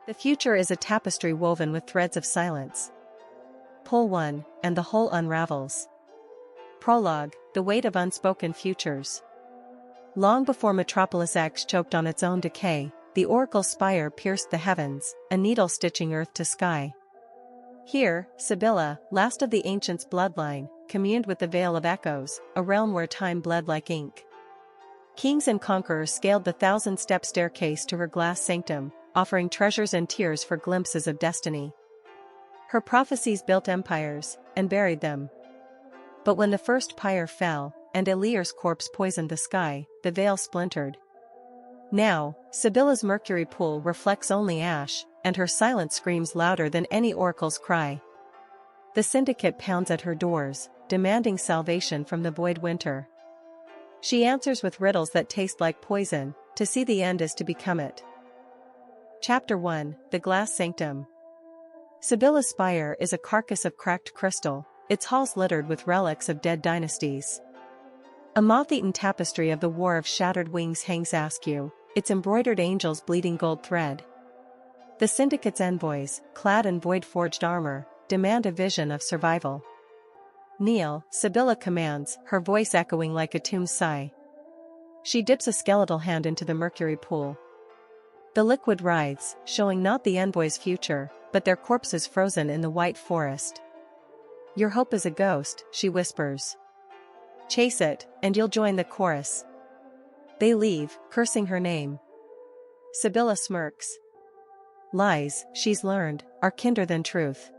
The future is a tapestry woven with threads of silence. Pull one, and the whole unravels. Prologue, the weight of unspoken futures. Long before Metropolis X choked on its own decay, the oracle Spire pierced the heavens, a needle stitching earth to sky. Here, Sybilla, last of the ancients' bloodline, communed with the Vale of Echoes, a realm where time bled like ink. Kings and conquerors scaled the thousand-step staircase to her glass sanctum, offering treasures and tears for glimpses of destiny. Her prophecies built empires, and buried them. But when the First Pyre fell, and Ilior's corpse poisoned the sky, the veil splintered. Now, Sybilla's mercury pool reflects only ash, and her silence screams louder than any oracle's cry. The Syndicate pounds at her doors, demanding salvation from the void winter. She answers with riddles that taste like poison. To see the end is to become it. Chapter 1, The Glass Sanctum. Sybilla's spire is a carcass of cracked crystal, its halls littered with relics of dead dynasties. A moth-eaten tapestry of the War of Shattered Wings hangs askew, its embroidered angels bleeding gold thread. The Syndicate's envoys, clad in void-forged armor, demand a vision of survival. Kneel, Sybilla commands, her voice echoing like a tomb's sigh. She dips a skeletal hand into the mercury pool. The liquid writhes, showing not the envoy's future, but their corpses frozen in the white forest. Your hope is a ghost, she whispers. Chase it, and you'll join the chorus. They leave, cursing her name. Sybilla smirks. Lies, she's learned, are kinder than truth.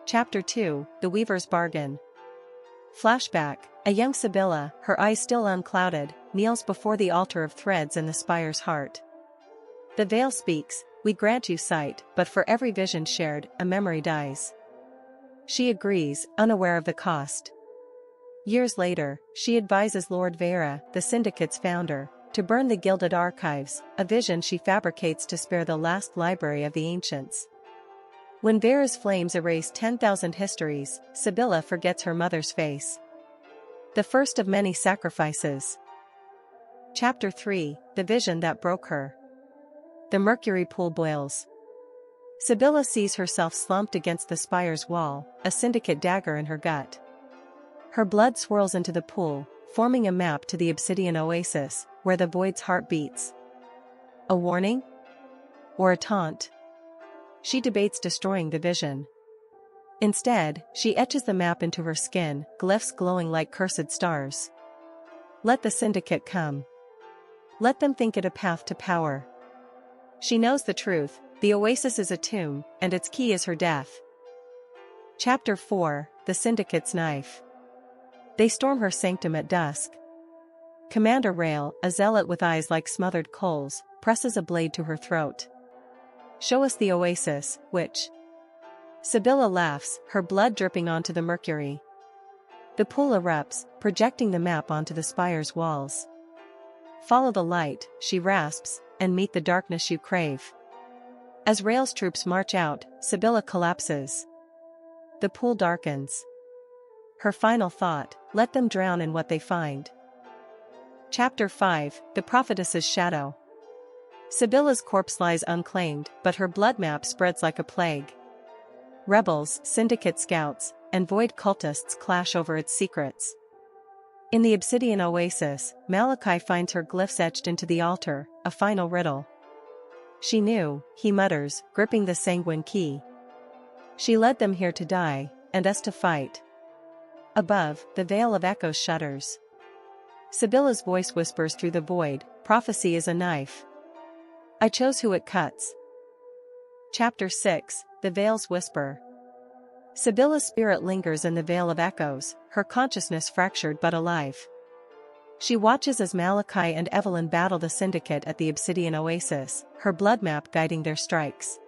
Chapter 2, The Weaver's Bargain. Flashback, a young Sybilla, her eyes still unclouded, kneels before the altar of threads in the spire's heart. The veil speaks, we grant you sight, but for every vision shared, a memory dies. She agrees, unaware of the cost. Years later, she advises Lord Vera, the Syndicate's founder, to burn the gilded archives, a vision she fabricates to spare the last library of the ancients. When Vera's flames erase 10,000 histories, Sybilla forgets her mother's face. The first of many sacrifices. Chapter 3, The Vision That Broke Her. The mercury pool boils. Sybilla sees herself slumped against the spire's wall, a Syndicate dagger in her gut. Her blood swirls into the pool, forming a map to the obsidian oasis, where the void's heart beats. A warning? Or a taunt? She debates destroying the vision. Instead, she etches the map into her skin, glyphs glowing like cursed stars. Let the Syndicate come. Let them think it a path to power. She knows the truth, the oasis is a tomb, and its key is her death. Chapter 4, The Syndicate's Knife. They storm her sanctum at dusk. Commander Rail, a zealot with eyes like smothered coals, presses a blade to her throat. Show us the oasis, witch. Sybilla laughs, her blood dripping onto the mercury. The pool erupts, projecting the map onto the spire's walls. Follow the light, she rasps, and meet the darkness you crave. As Rail's troops march out, Sybilla collapses. The pool darkens. Her final thought, let them drown in what they find. Chapter 5, The Prophetess's Shadow. Sybilla's corpse lies unclaimed, but her blood map spreads like a plague. Rebels, Syndicate scouts, and void cultists clash over its secrets. In the obsidian oasis, Malachi finds her glyphs etched into the altar, a final riddle. She knew, he mutters, gripping the sanguine key. She led them here to die, and us to fight. Above, the Vale of Echoes shudders. Sybilla's voice whispers through the void, prophecy is a knife. I chose who it cuts. Chapter 6, The Veil's Whisper. Sybilla's spirit lingers in the Vale of Echoes, her consciousness fractured but alive. She watches as Malachi and Evelyn battle the Syndicate at the obsidian oasis, her blood map guiding their strikes.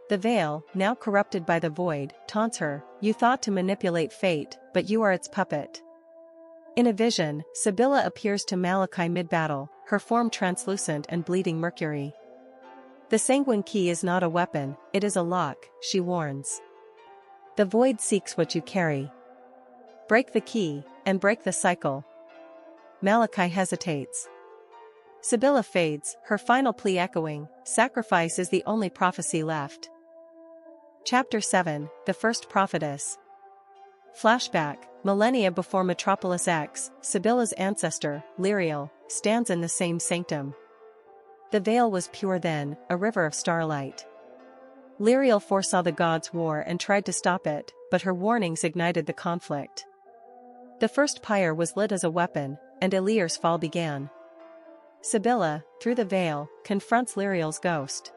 The Veil, now corrupted by the void, taunts her, you thought to manipulate fate, but you are its puppet. In a vision, Sybilla appears to Malachi mid-battle, her form translucent and bleeding mercury. The sanguine key is not a weapon, it is a lock, she warns. The void seeks what you carry. Break the key, and break the cycle. Malachi hesitates. Sybilla fades, her final plea echoing, "Sacrifice is the only prophecy left." Chapter 7, The First Prophetess. Flashback, millennia before Metropolis X, Sybilla's ancestor, Ilior, stands in the same sanctum. The veil was pure then, a river of starlight. Ilior foresaw the gods' war and tried to stop it, but her warnings ignited the conflict. The First Pyre was lit as a weapon, and Ilior's fall began. Sybilla, through the veil, confronts Ilior's ghost.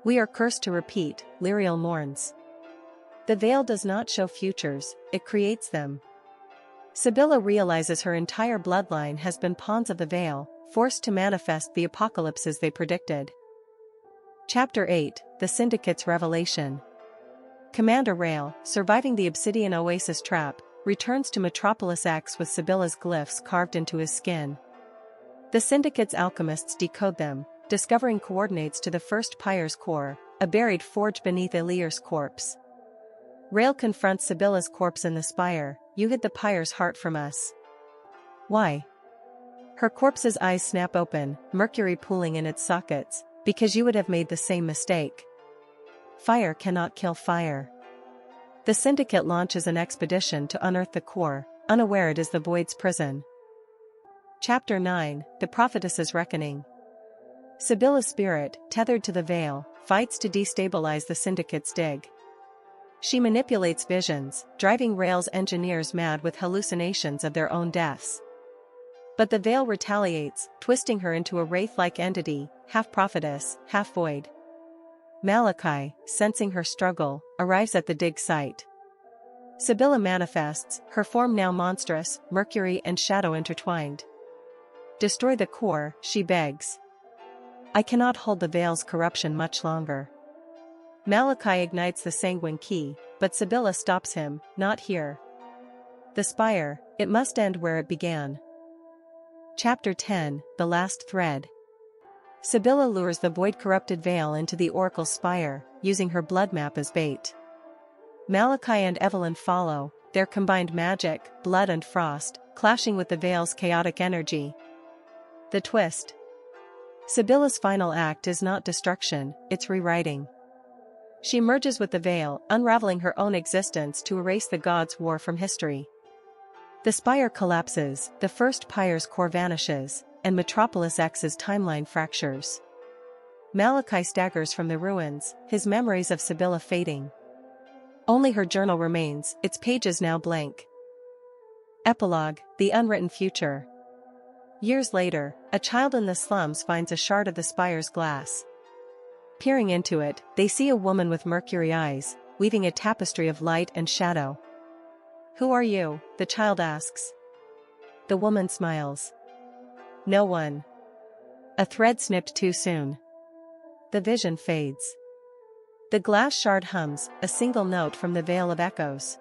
"We are cursed to repeat," Ilior mourns. The veil does not show futures, it creates them. Sybilla realizes her entire bloodline has been pawns of the veil, forced to manifest the apocalypses they predicted. Chapter 8, The Syndicate's Revelation. Commander Rail, surviving the Obsidian Oasis trap, returns to Metropolis X with Sybilla's glyphs carved into his skin. The Syndicate's alchemists decode them, discovering coordinates to the First Pyre's core, a buried forge beneath Ilior's corpse. Rail confronts Sybilla's corpse in the Spire. "You hid the Pyre's heart from us." "Why?" Her corpse's eyes snap open, mercury pooling in its sockets, "Because you would have made the same mistake. Fire cannot kill fire." The Syndicate launches an expedition to unearth the core, unaware it is the Void's prison. Chapter 9, The Prophetess's Reckoning. Sybilla's spirit, tethered to the veil, fights to destabilize the Syndicate's dig. She manipulates visions, driving Rail's engineers mad with hallucinations of their own deaths. But the veil retaliates, twisting her into a wraith-like entity, half prophetess, half void. Malachi, sensing her struggle, arrives at the dig site. Sybilla manifests, her form now monstrous, mercury and shadow intertwined. "Destroy the core," she begs. "I cannot hold the veil's corruption much longer." Malachi ignites the sanguine key, but Sybilla stops him, "Not here. The Spire, it must end where it began." Chapter 10, The Last Thread. Sybilla lures the void-corrupted veil into the Oracle's Spire, using her blood map as bait. Malachi and Evelyn follow, their combined magic, blood and frost, clashing with the veil's chaotic energy. The twist. Sybilla's final act is not destruction, it's rewriting. She merges with the veil, unraveling her own existence to erase the gods' war from history. The Spire collapses, the First Pyre's core vanishes, and Metropolis X's timeline fractures. Malachi staggers from the ruins, his memories of Sybilla fading. Only her journal remains, its pages now blank. Epilogue, The Unwritten Future. Years later, a child in the slums finds a shard of the Spire's glass. Peering into it, they see a woman with mercury eyes, weaving a tapestry of light and shadow. "Who are you?" the child asks. The woman smiles. "No one." A thread snipped too soon. The vision fades. The glass shard hums, a single note from the veil of echoes.